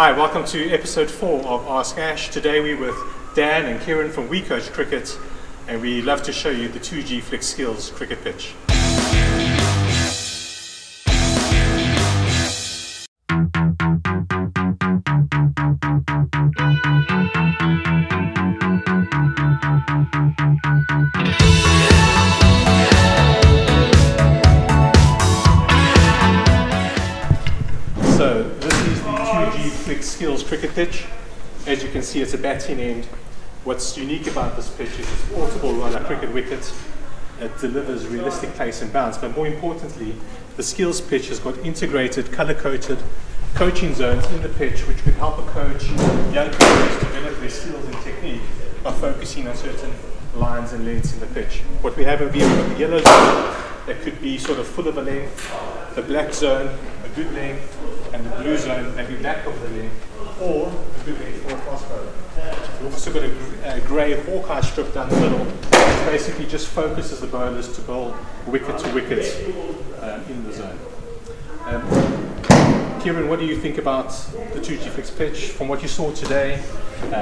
Hi, welcome to episode 4 of Ask Ash. Today we're with Dan and Kieran from We Coach Cricket, and we love to show you the 2G Flicx Skills cricket pitch. So this is the 2G Flicx Skills cricket pitch. As you can see, it's a batting end. What's unique about this pitch is it's portable roller cricket wicket. It delivers realistic pace and bounce, but more importantly, the skills pitch has got integrated, color-coded coaching zones in the pitch, which could help a coach, young coaches, develop their skills and technique by focusing on certain lines and lengths in the pitch. What we have over here, we've got the yellow zone that could be sort of full of a length, the black zone, a good length, and the blue zone, maybe back of the length, or a good length for a fast bowler. We've also got a grey Hawkeye strip down the middle, which basically just focuses the bowlers to bowl wicket to wicket in the zone. Kieran, what do you think about the 2G Flicx pitch from what you saw today,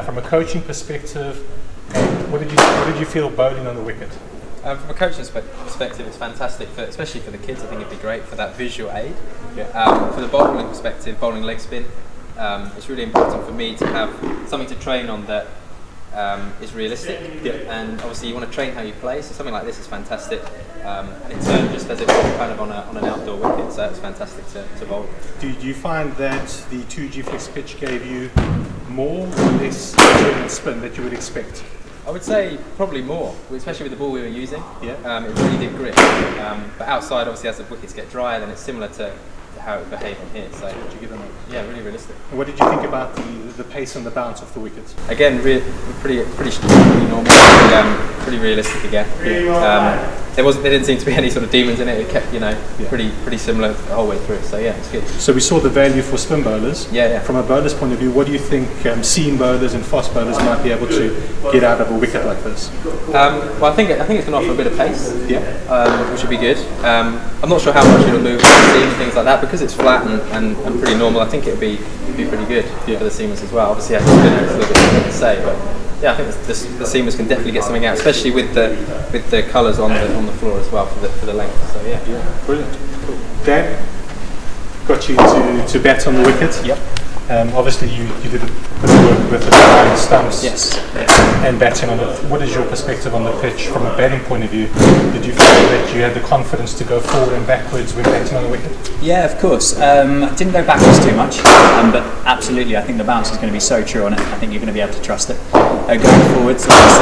from a coaching perspective? What did you feel bowling on the wicket? From a coaching perspective, it's fantastic, especially for the kids. I think it'd be great for that visual aid. Yeah. For the bowling perspective, bowling leg spin, it's really important for me to have something to train on that is realistic. Yeah. And obviously you want to train how you play, so something like this is fantastic. And in turn, just as it was kind of on an outdoor wicket, so it's fantastic to bowl. Do you find that the 2G Flicx pitch gave you more or less spin that you would expect? I would say probably more, especially with the ball we were using. Yeah. It really did grip. But outside, obviously, as the wickets get drier, then it's similar to how it behaved on here. So, yeah, really realistic. And what did you think about the pace and the bounce of the wickets? Again, pretty normal, pretty realistic again. Yeah. There didn't seem to be any sort of demons in it. It kept, pretty similar the whole way through. So yeah, it's good. So we saw the value for spin bowlers. Yeah. From a bowler's point of view, what do you think seam bowlers and fast bowlers might be able to get out of a wicket like this? Well, I think it's going to offer a bit of pace. Yeah. Which would be good. I'm not sure how much it'll move the seam and things like that, because it's flat and pretty normal. I think it'd be pretty good for the seamers as well. Obviously, I have to spin it, it's a little bit difficult to say, but yeah, I think the seamers can definitely get something out, especially with the colours on the floor as well for the length. So yeah, brilliant. Cool. Dan, got you to bat on the wicket. Yep. Obviously, you did a bit of work with the behind stumps. Yes. And batting on it. What is your perspective on the pitch from a batting point of view? Did you feel that you had the confidence to go forward and backwards when batting on the wicket? Yeah, of course. I didn't go backwards too much, but absolutely, I think the bounce is going to be so true on it. I think you're going to be able to trust it. Going forwards, like I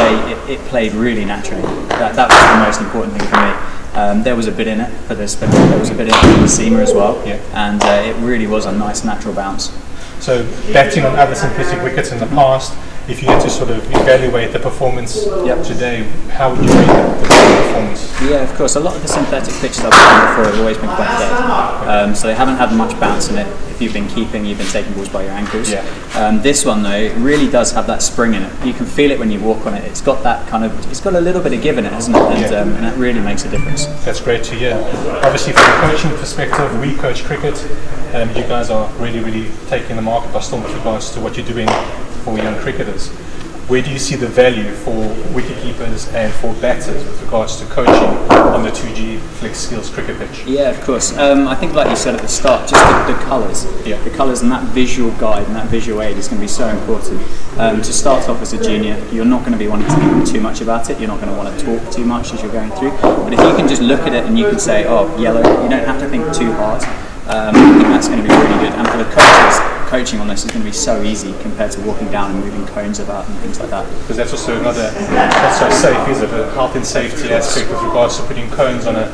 say, it played really naturally. That was the most important thing for me. There was a bit in it for the spinner, there was a bit in it for the seamer as well, and it really was a nice natural bounce. So batting on other synthetic wickets in the past, if you had to sort of evaluate the performance today, how would you rate the performance? Yeah, of course. A lot of the synthetic pitches I've played before have always been quite dead. So they haven't had much bounce in it. If you've been taking balls by your ankles. This one though, it really does have that spring in it. You can feel it when you walk on it. It's got that it's got a little bit of give in it, hasn't it? And that really makes a difference. That's great to hear. Obviously, from a coaching perspective, we coach cricket. You guys are really taking the market by storm with regards to what you're doing for young cricketers. Where do you see the value for wicketkeepers and for batters with regards to coaching on the 2G Flicx Skills cricket pitch? Yeah, of course. I think, like you said at the start, just the colours. Yeah. The colours and that visual guide and that visual aid is going to be so important. To start off as a junior, you're not going to be wanting to think too much about it. You're not going to want to talk too much as you're going through. But if you can just look at it and you can say, oh, yellow, you don't have to think too hard. I think that's going to be really good. And for the coaches, coaching on this is going to be so easy compared to walking down and moving cones about and things like that. Because that's also another, not so safe, is it? A health and safety aspect with regards to putting cones on a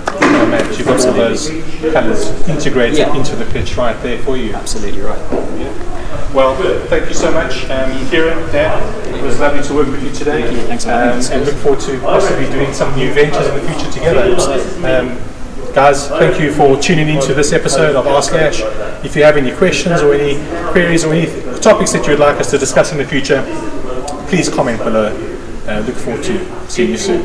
match. You've got all those colours integrated into the pitch right there for you. Absolutely right. Yeah. Well, thank you so much, Kieran, Dan. It was lovely to work with you today. Thank you. Thanks for having us. And look forward to possibly doing some new ventures in the future together. Guys, thank you for tuning in to this episode of Ask Ash. If you have any questions or any queries or any topics that you would like us to discuss in the future, please comment below. Look forward to seeing you soon.